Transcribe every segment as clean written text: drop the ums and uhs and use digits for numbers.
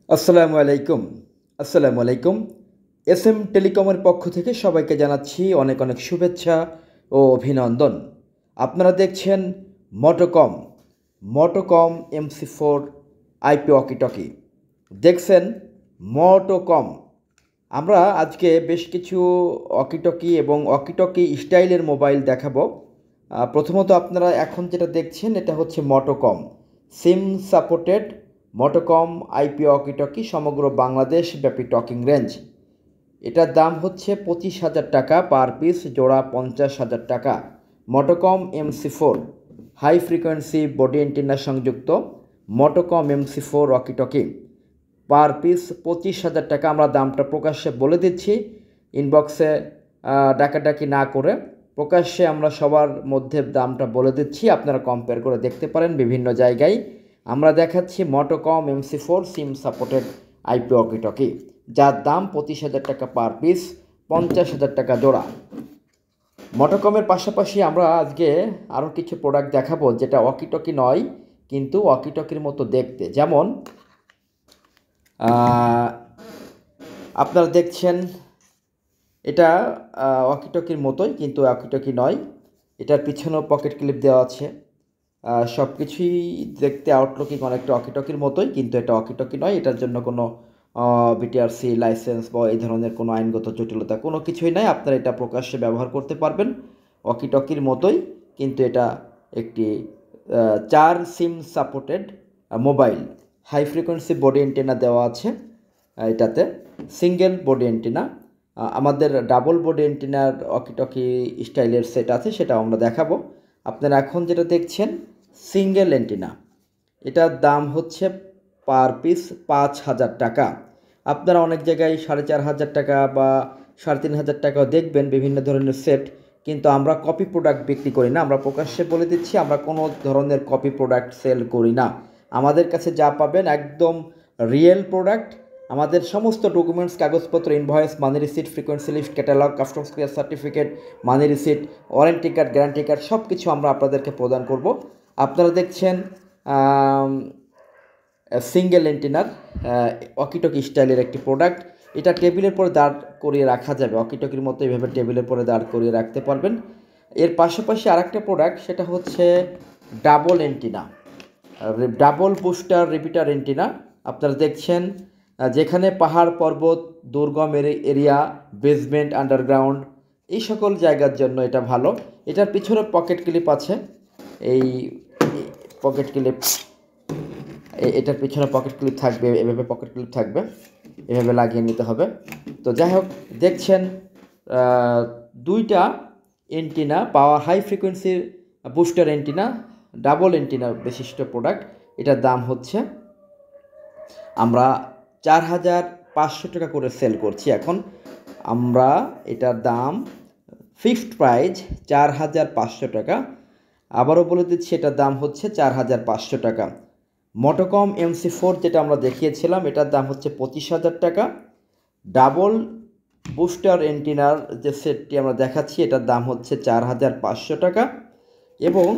আসসালামু আলাইকুম। আসসালামু আলাইকুম। এসএম টেলিকমের পক্ষ থেকে সবাইকে জানাচ্ছি অনেক অনেক শুভেচ্ছা ও অভিনন্দন। আপনারা দেখছেন মোটোকম, মোটোকম MC4 আইপি ওয়াকিটকি। দেখছেন মোটোকম। আমরা আজকে বেশ কিছু ওয়াকিটকি এবং ওয়াকিটকি স্টাইলের মোবাইল দেখাবো। প্রথমত আপনারা এখন যেটা দেখছেন এটা হচ্ছে মোটোকম সিম সাপোর্টেড মোটোকম আইপি ওয়াকিটকি সমগ্র বাংলাদেশ ব্যাপী টকিং রেঞ্জ। এটার দাম হচ্ছে 25,000 টাকা পার পিস, জোড়া 50,000 টাকা। Motocom MC4 high frequency body antenna সংযুক্ত Motocom MC4 walkie talkie per piece 25,000 টাকা। আমরা দামটা প্রকাশ্যে বলে দিচ্ছি, ইনবক্সে ডাকাডাকি না করে প্রকাশ্যে আমরা সবার মধ্যে দামটা বলে দিচ্ছি, আপনারা কম্পেয়ার করে দেখতে পারেন বিভিন্ন জায়গায়। আমরা দেখাচ্ছি মোটোকম MC4 SIM supported IP walkie talkie, যার দাম 25,000 টাকা পার পিস, 50,000 টাকা জোড়া। মোটোকমের পাশাপাশি আমরা আজকে আরও কিছু প্রোডাক্ট দেখাবো যেটা ওয়াকিটকি নয় কিন্তু ওয়াকিটকির মতো দেখতে। যেমন আপনারা দেখছেন এটা ওয়াকিটকির মতোই কিন্তু ওয়াকিটকি নয়। এটার পিছনেও পকেট ক্লিপ দেওয়া আছে। সব কিছুই দেখতে আউটলুকিং অনেকটা ওয়াকিটকির মতোই কিন্তু এটা ওয়াকিটকি নয়। এটার জন্য কোনো বিটিআরসি লাইসেন্স বা এই ধরনের কোনো আইনগত জটিলতা কোনো কিছুই নাই। আপনারা এটা প্রকাশ্যে ব্যবহার করতে পারবেন ওয়াকিটকির মতোই, কিন্তু এটা একটি 4 SIM supported mobile. High frequency body antenna দেওয়া আছে এটাতে, সিঙ্গেল বডি এন্টেনা। আমাদের ডাবল বডি এন্টেনার ওয়াকিটকি স্টাইলের সেট আছে, সেটা আমরা দেখাবো। আপনারা এখন যেটা দেখছেন সিঙ্গেল এন্টেনা, এটার দাম হচ্ছে পার পিস 5,000 টাকা। আপনারা অনেক জায়গায় 4,500 টাকা বা 3,500 টাকাও দেখবেন বিভিন্ন ধরনের সেট, কিন্তু আমরা কপি প্রোডাক্ট বিক্রি করি না। আমরা প্রকাশ্যে বলে দিচ্ছি আমরা কোনো ধরনের কপি প্রোডাক্ট সেল করি না। আমাদের কাছে যা পাবেন একদম রিয়েল প্রোডাক্ট। আমাদের সমস্ত ডকুমেন্টস, কাগজপত্র, invoice, money receipt, frequency list, catalogue, customs clear certificate, money receipt, warranty card, guarantee card সব কিছু আমরা আপনাদেরকে প্রদান করব। আপনারা দেখছেন সিঙ্গেল এন্টিনার ওয়াকিটকি স্টাইলের একটি প্রোডাক্ট। এটা টেবিলের পরে দাঁড় করিয়ে রাখা যাবে, ওয়াকিটকির মতো এইভাবে টেবিলের পরে দাঁড় করিয়ে রাখতে পারবেন। এর পাশাপাশি আরেকটা প্রোডাক্ট, সেটা হচ্ছে double antenna, double booster repeater antenna. আপনারা দেখছেন যেখানে পাহাড় পর্বত, দুর্গম এরিয়া, বেসমেন্ট, আন্ডারগ্রাউন্ড এই সকল জায়গার জন্য এটা ভালো। এটার পিছনে পকেট ক্লিপ আছে, এই পকেট ক্লিপ, এটার পিছনে পকেট ক্লিপ থাকবে, এভাবে পকেট ক্লিপ থাকবে, এভাবে লাগিয়ে নিতে হবে। তো যাই হোক, দেখছেন দুইটা এন্টিনা পাওয়ার, হাই ফ্রিকোয়েন্সির বুস্টার এন্টিনা, ডাবল এন্টিনা বিশিষ্ট প্রোডাক্ট। এটার দাম হচ্ছে আমরা 4,500 টাকা করে সেল করছি এখন। আমরা এটার দাম ফিক্সড প্রাইস 4,500 টাকা। আবারও বলে দিচ্ছি এটার দাম হচ্ছে 4,500 টাকা। মোটোকম MC4 যেটা আমরা দেখিয়েছিলাম এটার দাম হচ্ছে 25,000 টাকা। ডাবল বুস্টার এন্টিনার যে সেটটি আমরা দেখাচ্ছি এটার দাম হচ্ছে 4,500 টাকা। এবং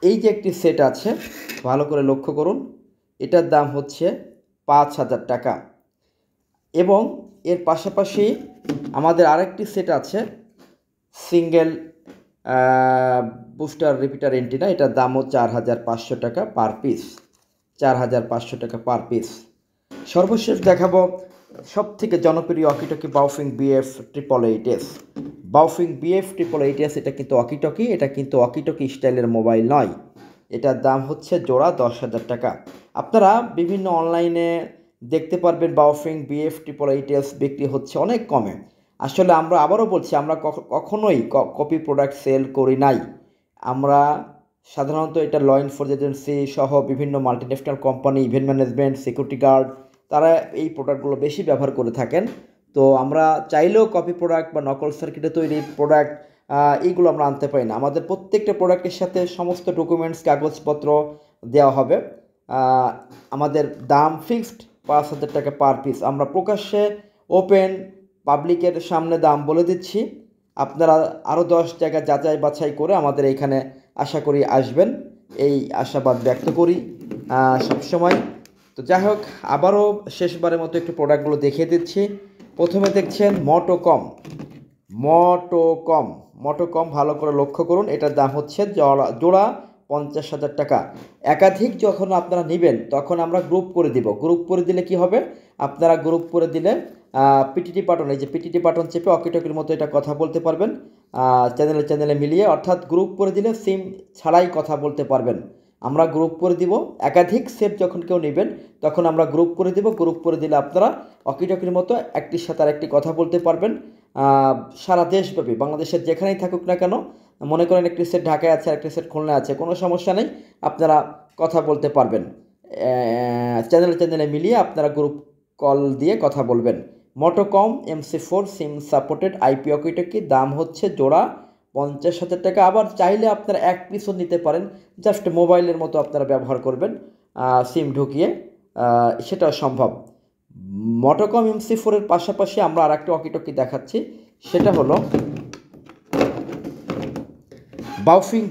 এই যে একটি সেট আছে, ভালো করে লক্ষ্য করুন, এটার দাম হচ্ছে 5,000 টাকা। এবং এর পাশাপাশি আমাদের আরেকটি সেট আছে সিঙ্গেল বুস্টার রিপিটার এন্টিনা, এটার দামও 4,500 টাকা পার পিস, 4,500 টাকা পার পিস। সর্বশেষ দেখাবো সবথেকে জনপ্রিয় ওয়াকিটকি বাওফিং BF888S। বাওফিং BF888S এটা কিন্তু ওয়াকিটকি, এটা কিন্তু ওয়াকিটকি স্টাইলের মোবাইল নয়। এটার দাম হচ্ছে জোড়া 10,000 টাকা। আপনারা বিভিন্ন অনলাইনে দেখতে পারবেন বাওফিং BF888S বিক্রি হচ্ছে অনেক কমে। আসলে আমরা আবারও বলছি, আমরা কখনোই কপি প্রোডাক্ট সেল করি নাই। আমরা সাধারণত এটা ল এনফোর্সমেন্ট এজেন্সি সহ বিভিন্ন multinational company, event management, security guard, তারা এই প্রোডাক্টগুলো বেশি ব্যবহার করে থাকেন। তো আমরা চাইলেও কপি প্রোডাক্ট বা নকল সার্কিটে তৈরি প্রোডাক্ট এইগুলো আমরা আনতে পারি না। আমাদের প্রত্যেকটা প্রোডাক্টের সাথে সমস্ত ডকুমেন্টস, কাগজপত্র দেওয়া হবে। আমাদের দাম ফিক্সড 5,000 টাকা পার পিস। আমরা প্রকাশ্যে ওপেন পাবলিকের সামনে দাম বলে দিচ্ছি। আপনারা আরও 10 জায়গা যাচাই বাছাই করে আমাদের এইখানে আশা করি আসবেন, এই আশাবাদ ব্যক্ত করি। সবসময় তো যাই হোক, আবারও শেষবারের মতো একটু প্রোডাক্টগুলো দেখিয়ে দিচ্ছি। প্রথমে দেখছেন মোটোকম ভালো করে লক্ষ্য করুন। এটার দাম হচ্ছে জোড়া 50,000 টাকা। একাধিক যখন আপনারা নেবেন তখন আমরা গ্রুপ করে দিব। গ্রুপ করে দিলে কি হবে, আপনারা গ্রুপ করে দিলে পিটিটি বাটন, এই যে পিটিটি বাটন চেপে অকিটকির মতো এটা কথা বলতে পারবেন চ্যানেলে মিলিয়ে, অর্থাৎ গ্রুপ করে দিলে সিম ছাড়াই কথা বলতে পারবেন। আমরা গ্রুপ করে দিব। একাধিক সেট যখন কেউ নেবেন তখন আমরা গ্রুপ করে দিব। গ্রুপ করে দিলে আপনারা অকিটকির মতো একটির সাথে আরেকটি কথা বলতে পারবেন সারা দেশব্যাপী, বাংলাদেশের যেখানেই থাকুক না কেন। মনে করেন একটি সেট ঢাকায় আছে, একটি সেট খুলনায় আছে, কোনো সমস্যা নেই, আপনারা কথা বলতে পারবেন। চ্যানেলে মিলিয়ে আপনারা গ্রুপ কল দিয়ে কথা বলবেন। মোটোকম MC4 সিম সাপোর্টেড আইপি অকিটকি, দাম হচ্ছে জোড়া 50,000 টাকা। আবার চাইলে আপনারা এক পিসও নিতে পারেন, জাস্ট মোবাইলের মতো আপনারা ব্যবহার করবেন সিম ঢুকিয়ে, সেটাও সম্ভব। মোটোকম MC4 এর পাশাপাশি আমরা আর একটা অকিটকি দেখাচ্ছি, সেটা হলো বাউফিং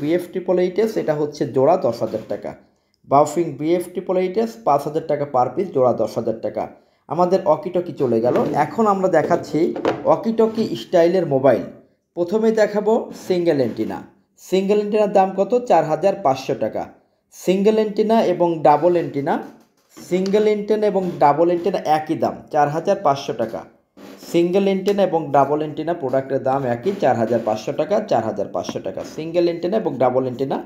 BF888S। এটা হচ্ছে জোড়া 10,000 টাকা। বাউফিং BF888S 5,000 টাকা পার পিস, জোড়া 10,000 টাকা। আমাদের অকিটকি চলে গেল। এখন আমরা দেখাচ্ছি অকিটকি স্টাইলের মোবাইল। প্রথমে দেখাবো সিঙ্গেল এন্টিনার দাম কত, 4,500 টাকা। সিঙ্গেল এন্টিনা এবং ডাবল এন্টিনা একই দাম, 4,500 টাকা। সিঙ্গেল এন্টেনা এবং ডাবল এন্টেনা প্রোডাক্টের দাম একই, 4,500 টাকা, 4,500 টাকা। সিঙ্গেল এন্টেনা এবং ডাবল এন্টেনা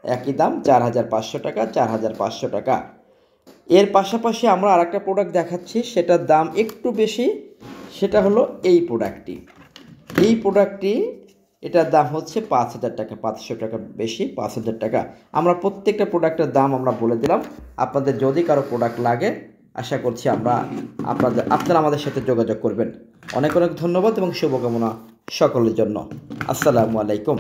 একই দাম, 4,500 টাকা, 4,500 টাকা। এর পাশাপাশি আমরা আরেকটা প্রোডাক্ট দেখাচ্ছি, সেটার দাম একটু বেশি, সেটা হলো এই প্রোডাক্টটি। এটার দাম হচ্ছে 5,000 টাকা, 500 টাকা বেশি, 5,000 টাকা। আমরা প্রত্যেকটা প্রোডাক্টের দাম আমরা বলে দিলাম। আপনাদের যদি কারো প্রোডাক্ট লাগে, আশা করছি আপনারা আমাদের সাথে যোগাযোগ করবেন। অনেক ধন্যবাদ এবং শুভকামনা সকলের জন্য। আসসালামু আলাইকুম।